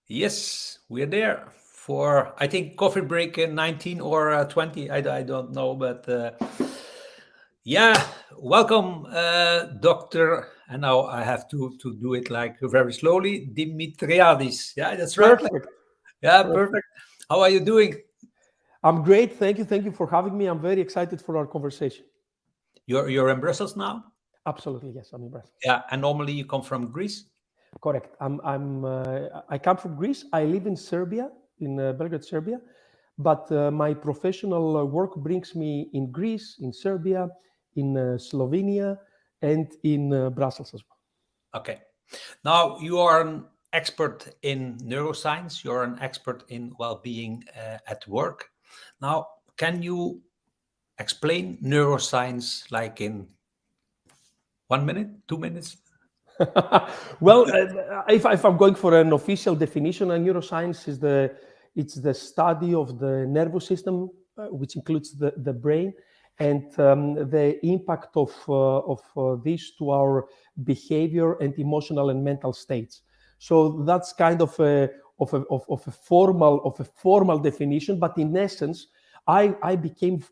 Yes, we're there for, I think, coffee break 19 or 20. I don't know, but yeah, welcome, Doctor. And now I have to do it like very slowly. Dimitriadis. Yeah, that's right. Perfect. Yeah, Perfect. perfect. How are you doing? I'm great. Thank you. Thank you for having me. I'm very excited for our conversation. You're in Brussels now? Absolutely. Yes, I'm in Brussels. Yeah, and normally you come from Greece? Correct. I come from Greece. I live in Serbia, in Belgrade, Serbia. But my professional work brings me in Greece, in Serbia, in Slovenia, and in Brussels as well. Okay. Now, you are an expert in neuroscience, you're an expert in well-being at work. Now, can you explain neuroscience like in 1 minute, 2 minutes? Well, if I'm going for an official definition, neuroscience is it's the study of the nervous system, which includes the brain, and the impact of this to our behavior and emotional and mental states. So that's kind of a formal definition, but in essence, I became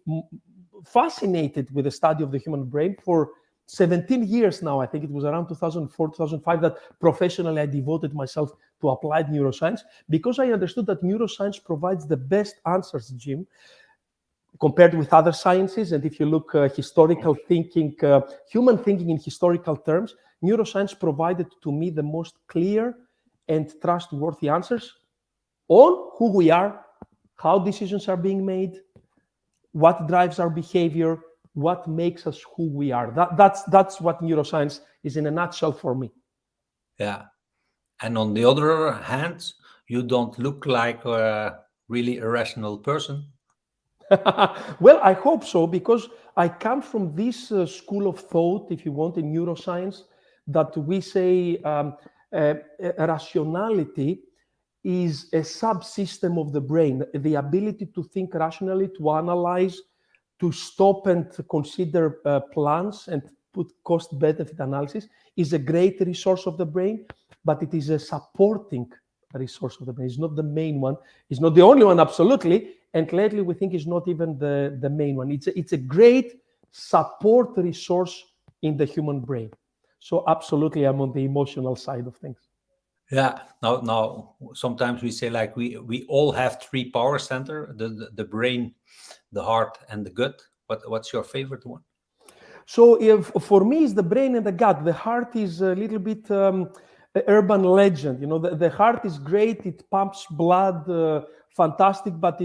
fascinated with the study of the human brain for 17 years now. I think it was around 2004, 2005 that professionally I devoted myself to applied neuroscience because I understood that neuroscience provides the best answers, Jim, compared with other sciences. And if you look historical thinking, human thinking in historical terms, neuroscience provided to me the most clear and trustworthy answers on who we are, how decisions are being made, what drives our behavior, what makes us who we are. That's what neuroscience is in a nutshell for me. Yeah. And on the other hand, you don't look like a really irrational person. Well, I hope so, because I come from this school of thought, if you want, in neuroscience, that we say rationality is a subsystem of the brain, the ability to think rationally, to analyze, to stop and consider plans and put cost benefit analysis is a great resource of the brain, but it is a supporting resource of the brain. It's not the main one. It's not the only one, absolutely. And lately, we think it's not even the main one. It's a great support resource in the human brain. So absolutely, I'm on the emotional side of things. Yeah. Now, sometimes we say like we all have three power center: the brain, the heart, and the gut. What's your favorite one? So if for me, it's the brain and the gut. The heart is a little bit urban legend. You know, the heart is great. It pumps blood, fantastic. But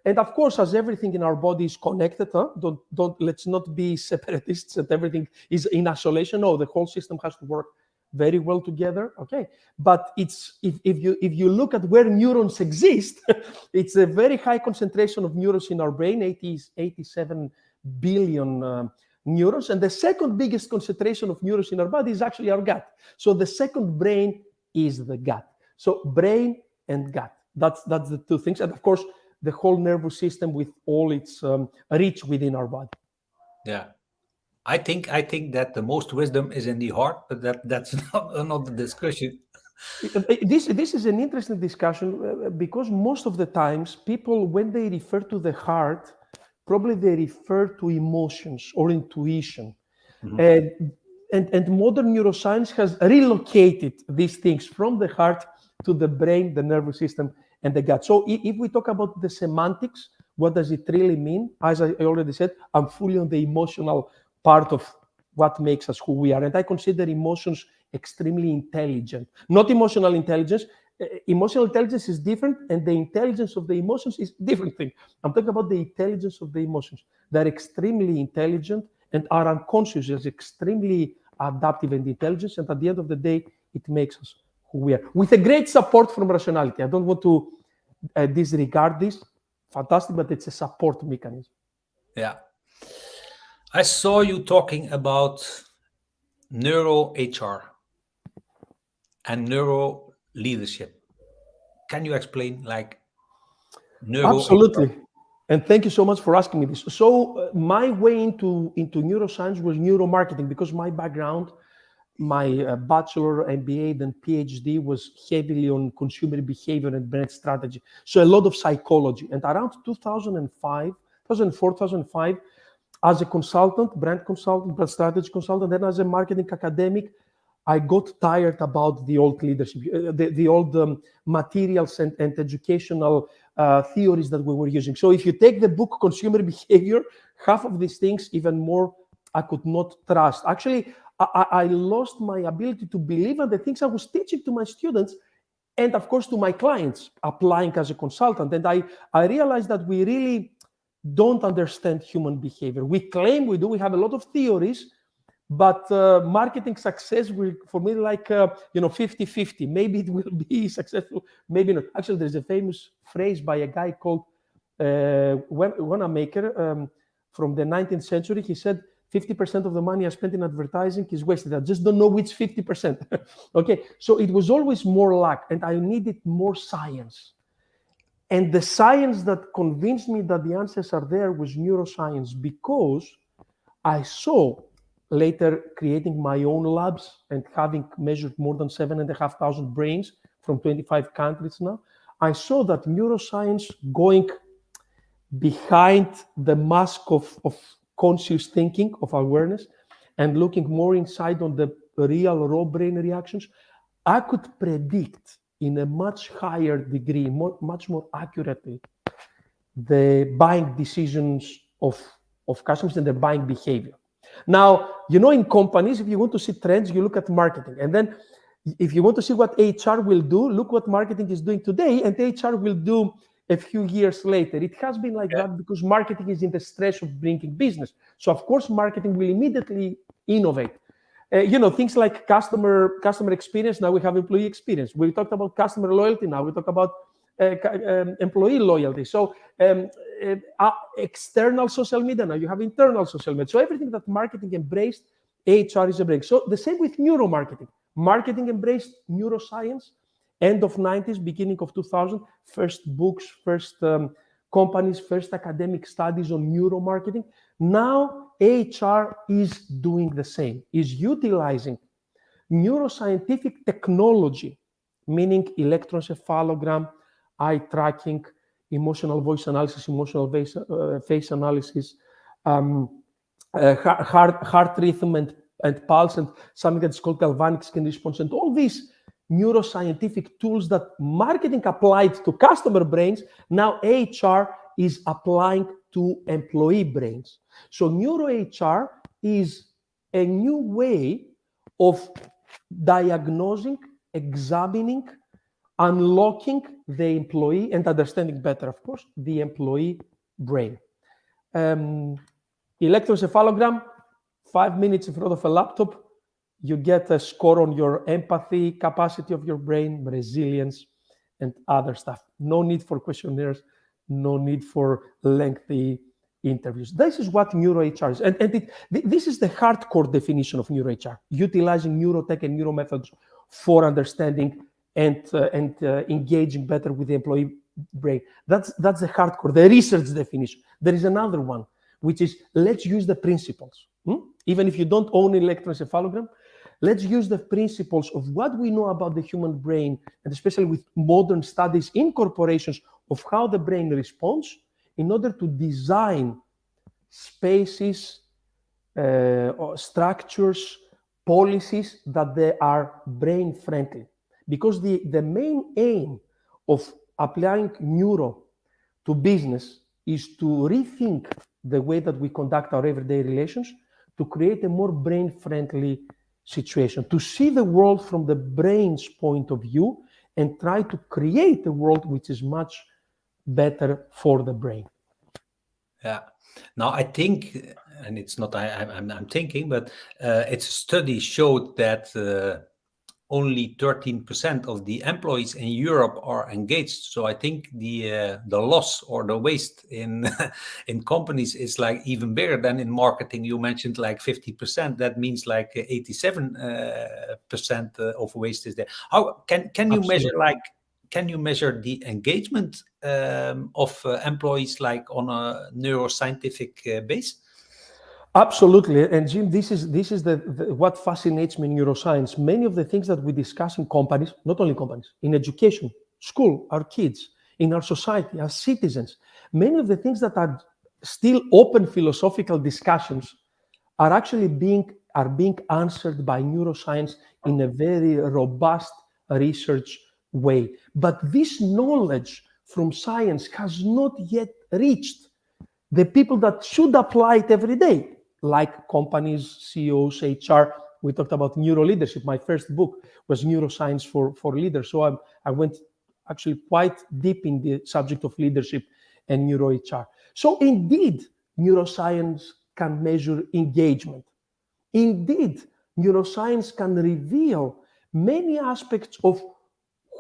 and of course, as everything in our body is connected, huh? Don't let's not be separatists and everything is in isolation. No, the whole system has to work very well together. Okay, but it's if you look at where neurons exist, it's a very high concentration of neurons in our brain, 87 billion neurons, and the second biggest concentration of neurons in our body is actually our gut. So the second brain is the gut. So brain and gut. That's the two things, and of course the whole nervous system with all its reach within our body. Yeah. I think that the most wisdom is in the heart, but that's not another discussion. This is an interesting discussion because most of the times people, when they refer to the heart, probably they refer to emotions or intuition. Mhm. And modern neuroscience has relocated these things from the heart to the brain, the nervous system, and the gut. So if we talk about the semantics, what does it really mean? As I already said, I'm fully on the emotional part of what makes us who we are. And I consider emotions extremely intelligent. Not emotional intelligence. Emotional intelligence is different, and the intelligence of the emotions is different thing. I'm talking about the intelligence of the emotions. They're extremely intelligent, and our unconscious is extremely adaptive and intelligent. And at the end of the day, it makes us who we are. With a great support from rationality. I don't want to disregard this. Fantastic, but it's a support mechanism. Yeah. I saw you talking about neuro HR and neuro leadership. Can you explain like neuro HR? Absolutely. And thank you so much for asking me this. So my way into neuroscience was neuromarketing because my background my bachelor, MBA, then PhD was heavily on consumer behavior and brand strategy. So a lot of psychology. And around 2005, 2004, 2005, as a consultant, brand strategy consultant, then as a marketing academic, I got tired about the old leadership, the old materials and educational theories that we were using. So if you take the book Consumer Behavior, half of these things, even more, I could not trust. Actually, I lost my ability to believe in the things I was teaching to my students and, of course, to my clients, applying as a consultant. And I realized that we really don't understand human behavior. We claim we do. We have a lot of theories, but marketing success will, for me, like 50-50. Maybe it will be successful, maybe not. Actually, there's a famous phrase by a guy called Wanamaker from the 19th century. He said, 50% of the money I spent in advertising is wasted. I just don't know which 50%. Okay, so it was always more luck, and I needed more science. And the science that convinced me that the answers are there was neuroscience, because I saw, later creating my own labs and having measured more than 7,500 brains from 25 countries now, I saw that neuroscience going behind the mask of conscious thinking, of awareness, and looking more inside on the real raw brain reactions, I could predict in a much higher degree, much more accurately, the buying decisions of customers and their buying behavior. Now, in companies, if you want to see trends, you look at marketing. And then if you want to see what HR will do, look what marketing is doing today, and HR will do a few years later. It has been like that because marketing is in the stress of bringing business. So, of course, marketing will immediately innovate. Things like customer experience. Now we have employee experience. We talked about customer loyalty. Now we talk about employee loyalty. So external social media. Now you have internal social media. So everything that marketing embraced, HR is embraced. So the same with neuromarketing. Marketing embraced neuroscience. End of 90s, beginning of 2000, first books, first companies, first academic studies on neuromarketing. Now HR is doing the same, is utilizing neuroscientific technology, meaning electroencephalogram, eye tracking, emotional voice analysis, emotional face analysis, heart rhythm and pulse, and something that's called galvanic skin response, and all these neuroscientific tools that marketing applied to customer brains, now HR is applying to employee brains. So neuro HR is a new way of diagnosing, examining, unlocking the employee, and understanding better, of course, the employee brain. Electroencephalogram, 5 minutes in front of a laptop, you get a score on your empathy, capacity of your brain, resilience, and other stuff. No need for questionnaires, no need for lengthy interviews. This is what neuro-HR is. And this is the hardcore definition of neuro-HR, utilizing neurotech and neuromethods for understanding and engaging better with the employee brain. That's the hardcore, the research definition. There is another one, which is let's use the principles. Even if you don't own an electroencephalogram, let's use the principles of what we know about the human brain, and especially with modern studies in corporations of how the brain responds, in order to design spaces, structures, policies that they are brain friendly. Because the main aim of applying neuro to business is to rethink the way that we conduct our everyday relations, to create a more brain friendly situation, to see the world from the brain's point of view and try to create a world which is much better for the brain. Yeah. Now I think, and it's not I'm thinking, but it's a study showed that only 13% of the employees in Europe are engaged. So I think the loss or the waste in in companies is like even bigger than in marketing. You mentioned like 50%. That means like 87% of waste is there. How can you measure like? Can you measure the engagement of employees like on a neuroscientific base? Absolutely. And Jim, this is what fascinates me in neuroscience. Many of the things that we discuss in companies, not only companies, in education, school, our kids, in our society, as citizens, many of the things that are still open philosophical discussions are actually being answered by neuroscience in a very robust research way. But this knowledge from science has not yet reached the people that should apply it every day, like companies, CEOs, HR. We talked about neuroleadership. My first book was Neuroscience for Leaders. So I went actually quite deep in the subject of leadership and neuro HR. So indeed, neuroscience can measure engagement. Indeed, neuroscience can reveal many aspects of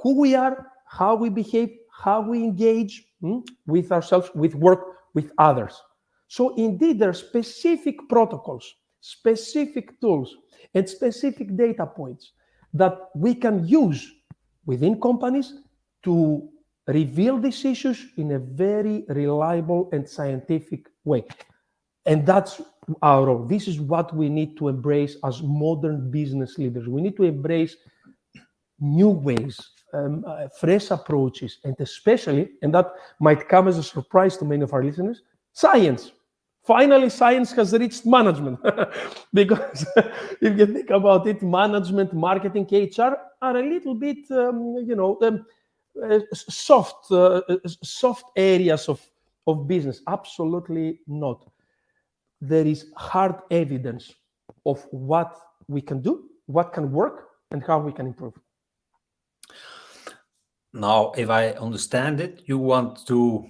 who we are, how we behave, how we engage with ourselves, with work, with others. So indeed, there are specific protocols, specific tools, and specific data points that we can use within companies to reveal these issues in a very reliable and scientific way. And that's our role. This is what we need to embrace as modern business leaders. We need to embrace new ways, fresh approaches, and especially, and that might come as a surprise to many of our listeners, science. Finally, science has reached management. Because if you think about it, management, marketing, HR are a little bit, soft areas of business. Absolutely not. There is hard evidence of what we can do, what can work, and how we can improve. Now, if I understand it, you want to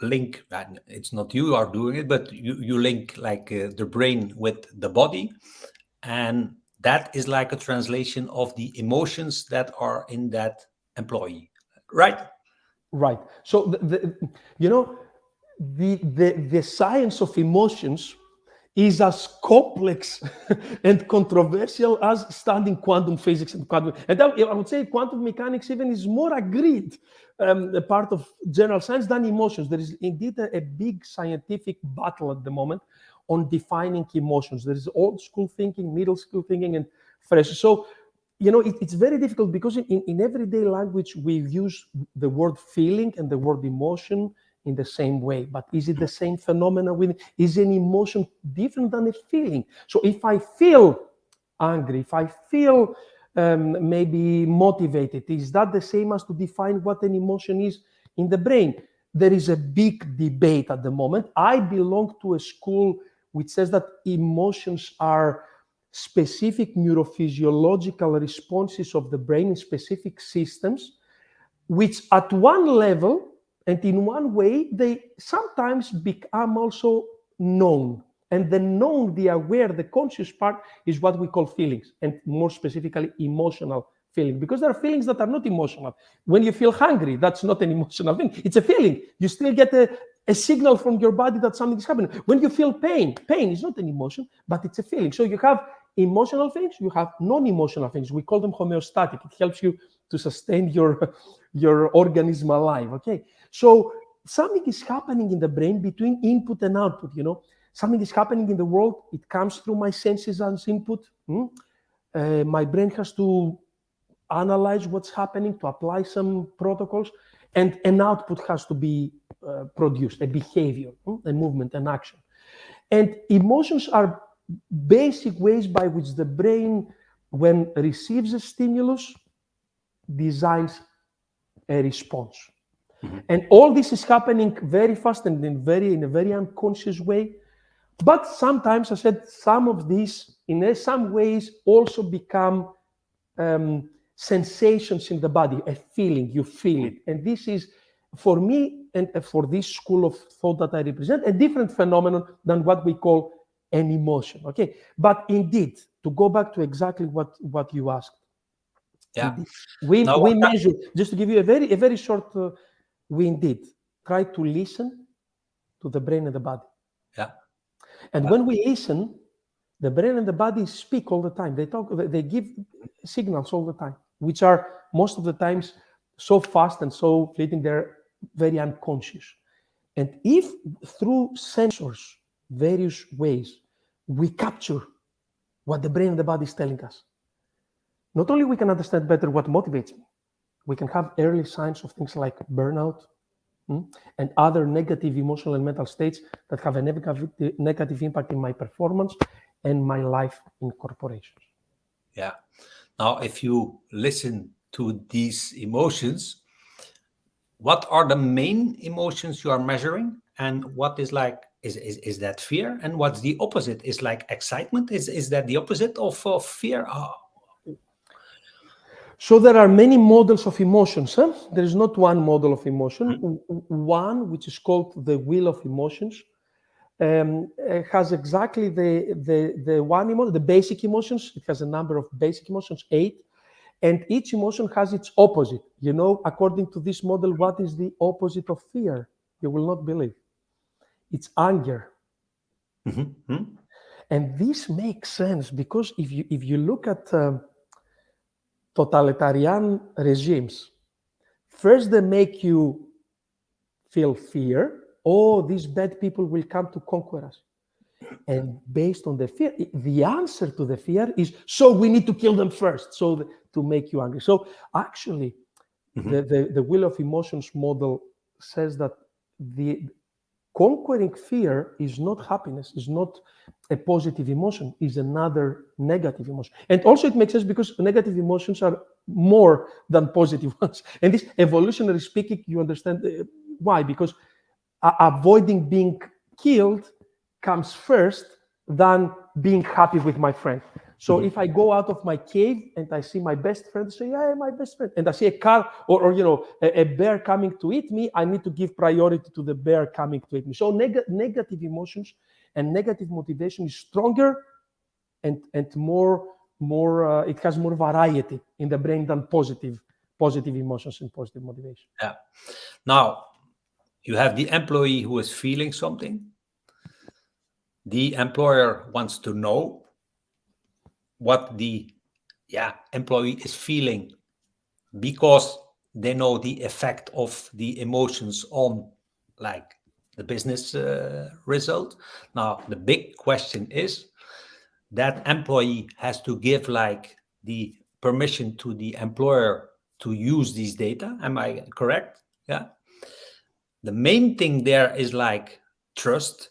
link, and it's not you are doing it, but you link like the brain with the body. And that is like a translation of the emotions that are in that employee, right? Right. So the science of emotions is as complex and controversial as studying quantum physics and quantum. And I would say quantum mechanics even is more agreed a part of general science than emotions. There is indeed a big scientific battle at the moment on defining emotions. There is old school thinking, middle school thinking, and fresh. So it's very difficult because in everyday language we use the word feeling and the word emotion in the same way. But is it the same phenomena? Is an emotion different than a feeling? So if I feel angry, if I feel maybe motivated, is that the same as to define what an emotion is in the brain? There is a big debate at the moment. I belong to a school which says that emotions are specific neurophysiological responses of the brain in specific systems, which at one level and in one way, they sometimes become also known. And the known, the aware, the conscious part is what we call feelings, and more specifically, emotional feeling. Because there are feelings that are not emotional. When you feel hungry, that's not an emotional thing. It's a feeling. You still get a signal from your body that something is happening. When you feel pain is not an emotion, but it's a feeling. So you have emotional things, you have non-emotional things. We call them homeostatic. It helps you to sustain your organism alive. Okay. So something is happening in the brain between input and output. Something is happening in the world. It comes through my senses as input. My brain has to analyze what's happening, to apply some protocols, and an output has to be produced, a behavior, a movement, an action. And emotions are basic ways by which the brain, when receives a stimulus, designs a response. Mm-hmm. And all this is happening very fast and in a very unconscious way. But sometimes, I said, some of these, in some ways, also become sensations in the body, a feeling, you feel it. And this is, for me, and for this school of thought that I represent, a different phenomenon than what we call an emotion. Okay, but indeed, to go back to exactly what you asked, yeah, we measure. Just to give you a very short, we indeed try to listen to the brain and the body. Yeah, and when we listen, the brain and the body speak all the time. They talk. They give signals all the time, which are most of the times so fast and so fleeting. They're very unconscious. And if through sensors, various ways, we capture what the brain and the body is telling us. Not only we can understand better what motivates me, we can have early signs of things like burnout and other negative emotional and mental states that have a negative impact in my performance and my life in corporations. Yeah. Now, if you listen to these emotions, what are the main emotions you are measuring? And what is like, is that fear? And what's the opposite? Is like excitement? Is that the opposite of fear? So there are many models of emotions. There is not one model of emotion. One, which is called the wheel of emotions, has exactly the one emotion, the basic emotions. It has a number of basic emotions, 8, and each emotion has its opposite. You know, according to this model, what is the opposite of fear? You will not believe. It's anger. Mm-hmm. And this makes sense because if you look at totalitarian regimes, first they make you feel fear. Oh, these bad people will come to conquer us. And based on the fear, the answer to the fear is, so we need to kill them first, so to make you angry. So actually, the wheel of emotions model says that the conquering fear is not happiness, is not a positive emotion, is another negative emotion. And also it makes sense because negative emotions are more than positive ones. And this, evolutionary speaking, you understand why? Because avoiding being killed comes first than being happy with my friend. So if I go out of my cave and I see my best friend, say, yeah, my best friend, and I see a car or a bear coming to eat me, I need to give priority to the bear coming to eat me. So negative emotions and negative motivation is stronger and more it has more variety in the brain than positive emotions and positive motivation. Yeah. Now, you have the employee who is feeling something. The employer wants to know what the employee is feeling because they know the effect of the emotions on like the business result. Now, the big question is that employee has to give like the permission to the employer to use these data. Am I correct? Yeah. The main thing there is like trust.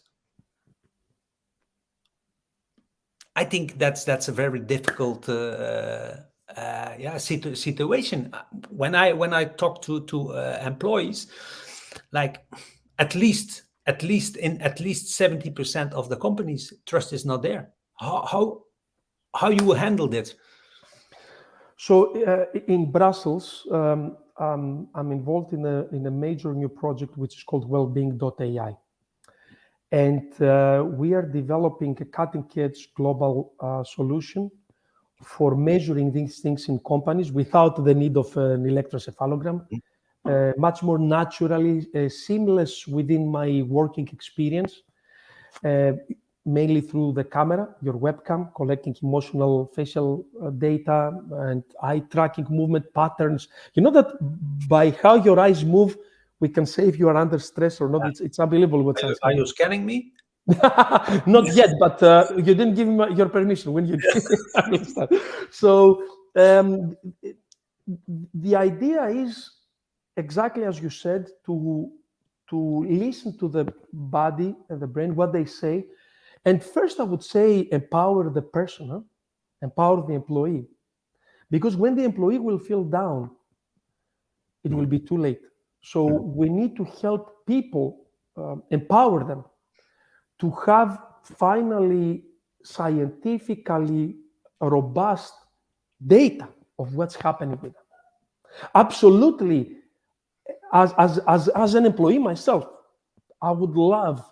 I think that's a very difficult situation. When I talk to employees, like at least 70% of the companies, trust is not there. How you handle it? So in Brussels, I'm involved in a major new project which is called Wellbeing.ai. And we are developing a cutting-edge global solution for measuring these things in companies without the need of an electrocephalogram, much more naturally, seamless within my working experience, mainly through the camera, your webcam, collecting emotional facial data and eye tracking movement patterns. You know that by how your eyes move, we can say if you are under stress or not. It's unbelievable what science can Are do. you scanning me? Not yet, but you didn't give me your permission when you did. I will start. So the idea is exactly as you said, to listen to the body and the brain, what they say. And first, I would say empower the person, empower the employee, because when the employee will feel down, it will be too late. So we need to help people, empower them to have finally scientifically robust data of what's happening with them. Absolutely, as an employee myself, I would love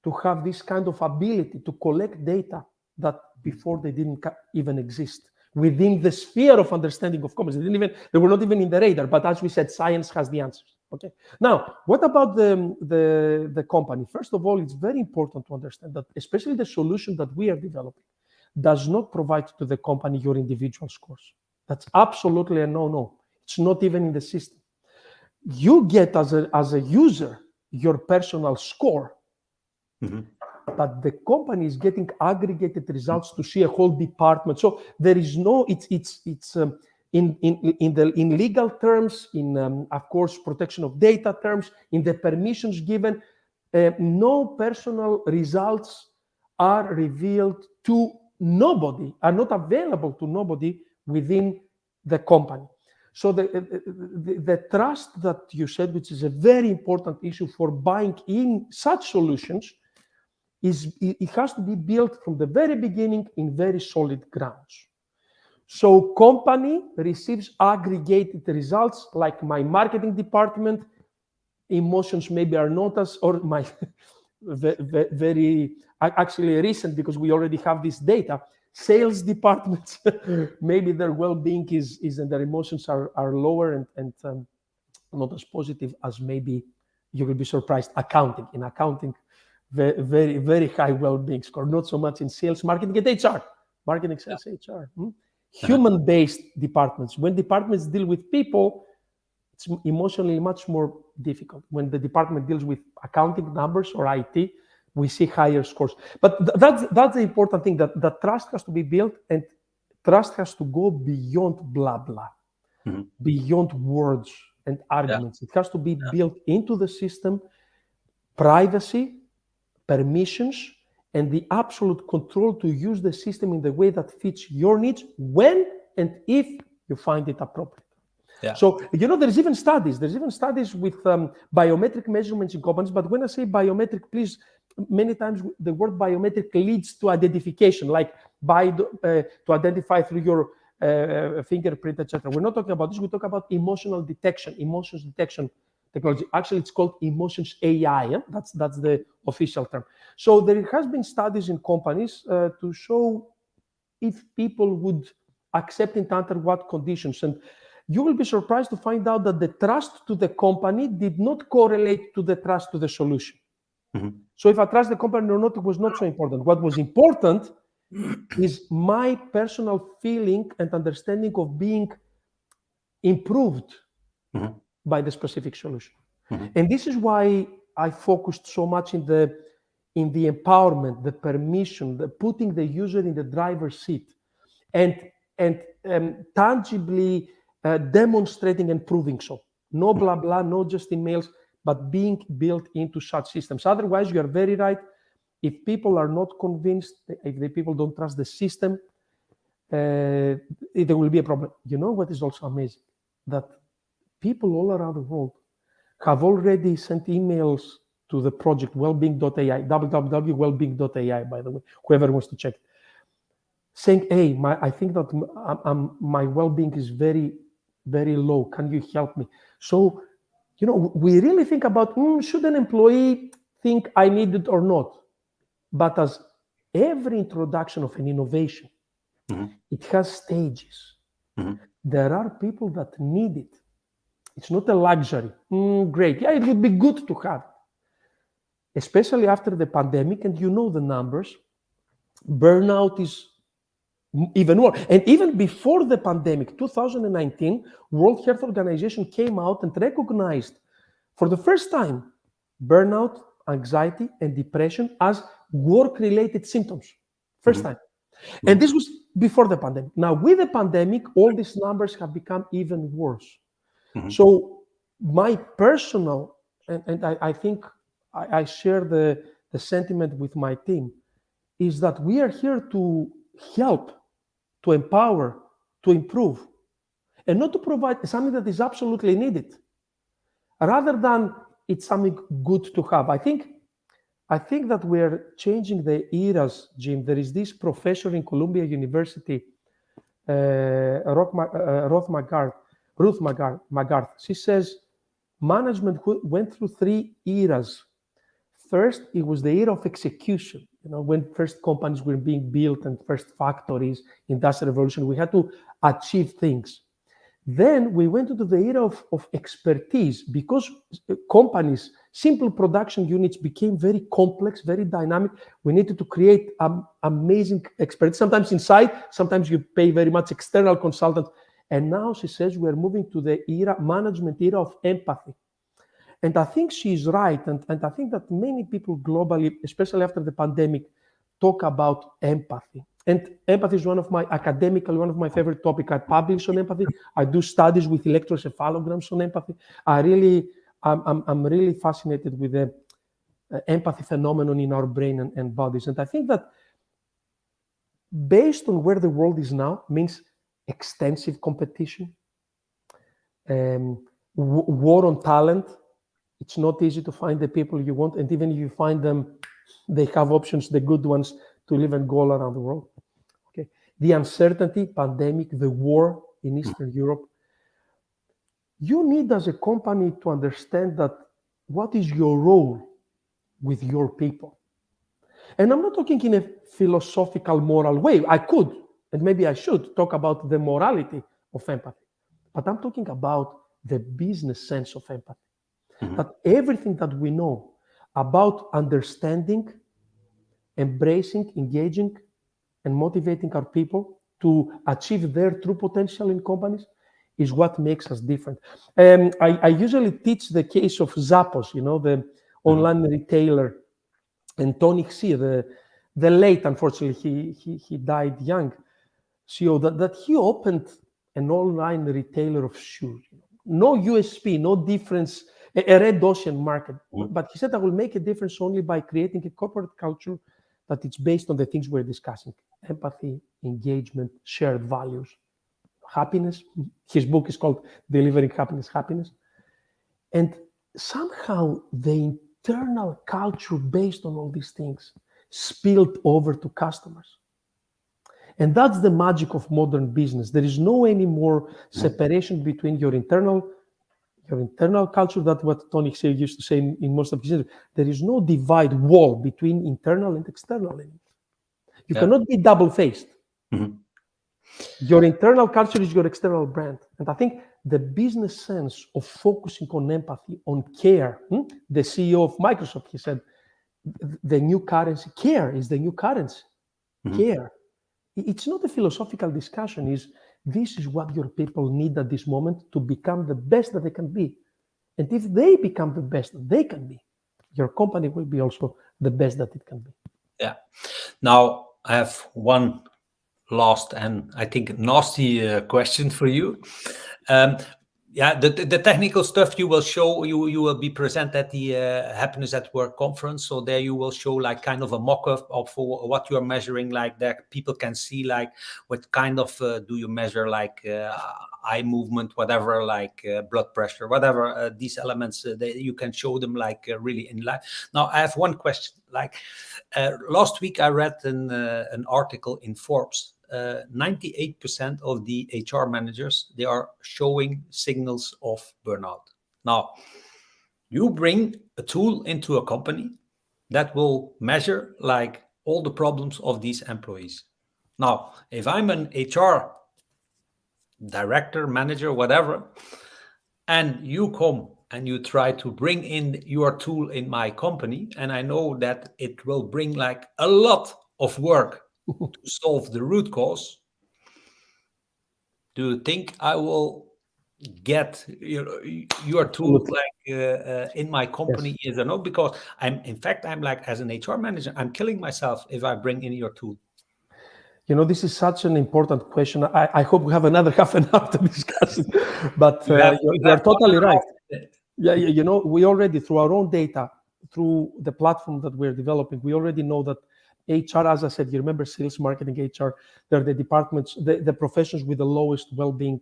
to have this kind of ability to collect data that before they didn't even exist within the sphere of understanding of companies. They were not even in the radar, but as we said, science has the answers. Okay. Now, what about the company? First of all, it's very important to understand that especially the solution that we are developing does not provide to the company your individual scores. That's absolutely a no-no. It's not even in the system. You get as a user your personal score. but the company is getting aggregated results to see a whole department. So there is no, it's in legal terms, in of course protection of data terms, in the permissions given, no personal results are revealed to nobody, are not available to nobody within the company. So the trust that you said, which is a very important issue for buying in such solutions, is it has to be built from the very beginning in very solid grounds. So company receives aggregated results, like my marketing department, emotions maybe are not as, or my very actually recent, because we already have this data, sales departments, maybe their well-being is and their emotions are lower and not as positive as maybe, you will be surprised, accounting. In accounting, very, very high well-being score, not so much in sales, marketing, and HR. Marketing, sales, HR. Human-based departments. When departments deal with people, it's emotionally much more difficult. When the department deals with accounting, numbers, or IT, we see higher scores. But that's the important thing, that trust has to be built, and trust has to go beyond blah, blah, beyond words and arguments. It has to be built into the system, privacy, permissions, and the absolute control to use the system in the way that fits your needs when and if you find it appropriate. Yeah. So, there's even studies with biometric measurements in companies. But when I say biometric, please, many times the word biometric leads to identification, like to identify through your fingerprint, etc. We're not talking about this. We talk about emotions detection technology. Actually, it's called emotions AI. Yeah? That's the official term. So there has been studies in companies to show if people would accept it under what conditions. And you will be surprised to find out that the trust to the company did not correlate to the trust to the solution. So if I trust the company or not, it was not so important. What was important is my personal feeling and understanding of being improved by the specific solution. And this is why I focused so much in the empowerment, the permission, the putting the user in the driver's seat, and tangibly demonstrating and proving so. No blah blah, no just emails, but being built into such systems. Otherwise, you are very right. If people are not convinced, if the people don't trust the system, there will be a problem. You know what is also amazing? That people all around the world have already sent emails to the project wellbeing.ai, www.wellbeing.ai, by the way, whoever wants to check it, saying, hey, I think that my well-being is very, very low. Can you help me? So, we really think about, should an employee think I need it or not? But as every introduction of an innovation, it has stages. There are people that need it. It's not a luxury. Great. Yeah, it would be good to have. Especially after the pandemic, and the numbers, burnout is even more. And even before the pandemic, 2019, World Health Organization came out and recognized for the first time burnout, anxiety, and depression as work-related symptoms. First time. And this was before the pandemic. Now, with the pandemic, all these numbers have become even worse. So my personal, and I think I share the sentiment with my team, is that we are here to help, to empower, to improve, and not to provide something that is absolutely needed, rather than it's something good to have. I think that we're changing the eras, Jim. There is this professor in Columbia University, Ruth McGarth. She says management went through 3 eras. First, it was the era of execution. When first companies were being built and first factories, industrial revolution, we had to achieve things. Then we went into the era of expertise, because companies, simple production units became very complex, very dynamic. We needed to create amazing expertise, sometimes inside, sometimes you pay very much external consultants. And now she says we're moving to the management era of empathy. And I think she's right. And I think that many people globally, especially after the pandemic, talk about empathy. And empathy is one of my favorite topics. I publish on empathy. I do studies with electroencephalograms on empathy. I'm really fascinated with the empathy phenomenon in our brain and bodies. And I think that based on where the world is now, means extensive competition, war on talent. It's not easy to find the people you want, and even if you find them, they have options, the good ones, to live and go all around the world. Okay, the uncertainty, pandemic, the war in Eastern Europe. You need, as a company, to understand that what is your role with your people. And I'm not talking in a philosophical, moral way. I could, and maybe I should, talk about the morality of empathy. But I'm talking about the business sense of empathy. That everything that we know about understanding, embracing, engaging, and motivating our people to achieve their true potential in companies is what makes us different. I usually teach the case of Zappos, the online retailer, and Tony Xie, the late, unfortunately, he died young, CEO, that he opened an online retailer of shoes. No USP, no difference, a red ocean market. But he said, I will make a difference only by creating a corporate culture that it's based on the things we're discussing: empathy, engagement, shared values, happiness. His book is called Delivering Happiness, Happiness. And somehow the internal culture based on all these things spilled over to customers. And that's the magic of modern business. There is no any more separation between your internal culture, that's what Tony Xie used to say in most of his interviews. There is no divide wall between internal and external anymore. You cannot be double-faced. Your internal culture is your external brand. And I think the business sense of focusing on empathy, on care, the CEO of Microsoft, he said, the new currency, care is the new currency. Care. It's not a philosophical discussion. This is what your people need at this moment to become the best that they can be. And if they become the best that they can be, your company will be also the best that it can be. Yeah. Now, I have one last and I think nasty question for you. The technical stuff you will show, you will be present at the Happiness at Work conference. So there you will show like kind of a mock-up of what you are measuring, like that people can see like what kind of do you measure, like eye movement, whatever, like blood pressure, whatever, these elements you can show them like really in life. Now I have one question. Like last week I read an article in Forbes. 98% of the HR managers, they are showing signals of burnout. Now, you bring a tool into a company that will measure like all the problems of these employees. Now, if I'm an HR director, manager, whatever, and you come and you try to bring in your tool in my company, and I know that it will bring like a lot of work to solve the root cause, do you think I will get your tool like in my company? Yes or no? Because I'm like, as an HR manager, I'm killing myself if I bring in your tool. This is such an important question. I hope we have another half an hour to discuss it, but you're totally right. Yeah, we already, through our own data, through the platform that we're developing, we already know that HR, as I said, you remember sales, marketing, HR, they're the departments, the professions with the lowest well-being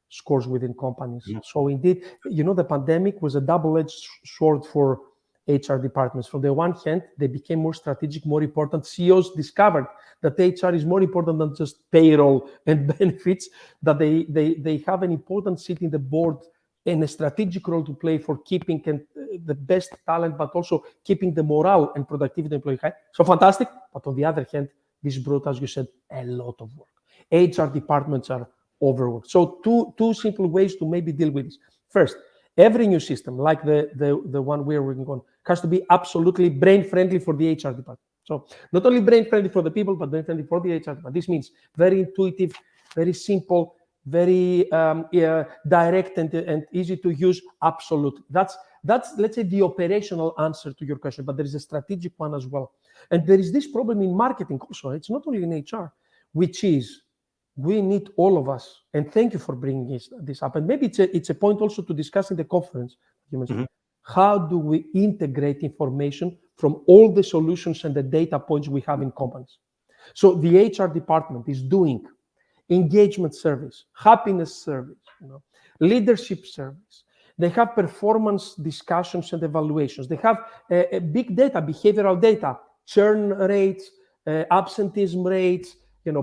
scores within companies. So indeed, the pandemic was a double-edged sword for HR departments. From the one hand, they became more strategic, more important. CEOs discovered that HR is more important than just payroll and benefits, that they have an important seat in the board and a strategic role to play for keeping the best talent, but also keeping the morale and productivity of the employee high. So fantastic. But on the other hand, this brought, as you said, a lot of work. HR departments are overworked. So two simple ways to maybe deal with this. First, every new system, like the one we're working on, has to be absolutely brain-friendly for the HR department. So not only brain-friendly for the people, but brain-friendly for the HR department. This means very intuitive, very simple, very direct and easy to use. Absolutely. That's let's say the operational answer to your question, but there is a strategic one as well. And there is this problem in marketing also. It's not only in HR, which is we need all of us. And thank you for bringing this up. And maybe it's a point also to discuss in the conference. How do we integrate information from all the solutions and the data points we have in companies? So the HR department is doing engagement surveys, happiness surveys, leadership surveys. They have performance discussions and evaluations. They have big data, behavioral data, churn rates, absenteeism rates,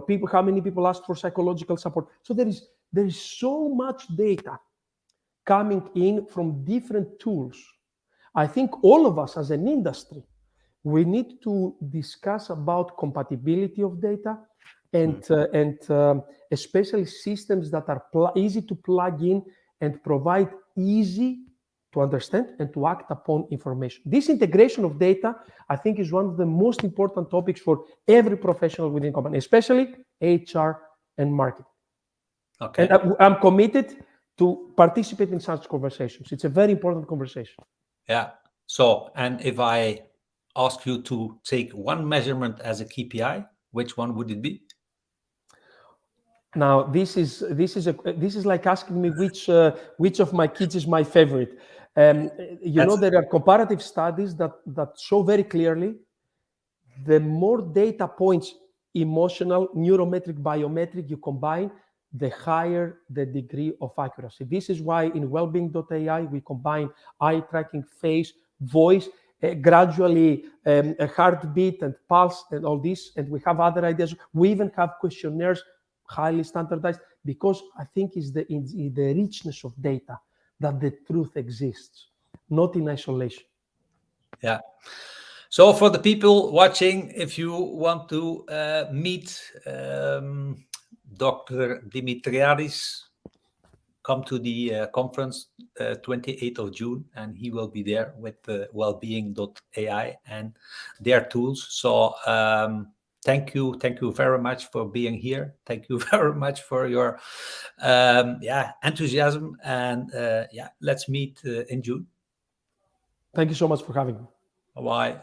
people, how many people ask for psychological support. So there is so much data coming in from different tools. I think all of us as an industry, we need to discuss about compatibility of data and especially systems that are easy to plug in and provide easy to understand and to act upon information. This integration of data, I think, is one of the most important topics for every professional within company, especially HR and marketing. Okay. And I'm committed to participate in such conversations. It's a very important conversation. Yeah. So, and if I ask you to take one measurement as a KPI, which one would it be? Now, this is like asking me which of my kids is my favorite. There are comparative studies that show very clearly the more data points, emotional, neurometric, biometric, you combine, the higher the degree of accuracy. This is why in Wellbeing.ai we combine eye tracking, face, voice, gradually a heartbeat and pulse and all this, and we have other ideas. We even have questionnaires, highly standardized, because I think it's the richness of data that the truth exists, not in isolation. Yeah. So for the people watching, if you want to meet Dr. Dimitriadis, come to the conference 28th of June, and he will be there with Wellbeing.ai and their tools. So thank you very much for being here. Thank you very much for your enthusiasm, and let's meet in June. Thank you so much for having me. Bye.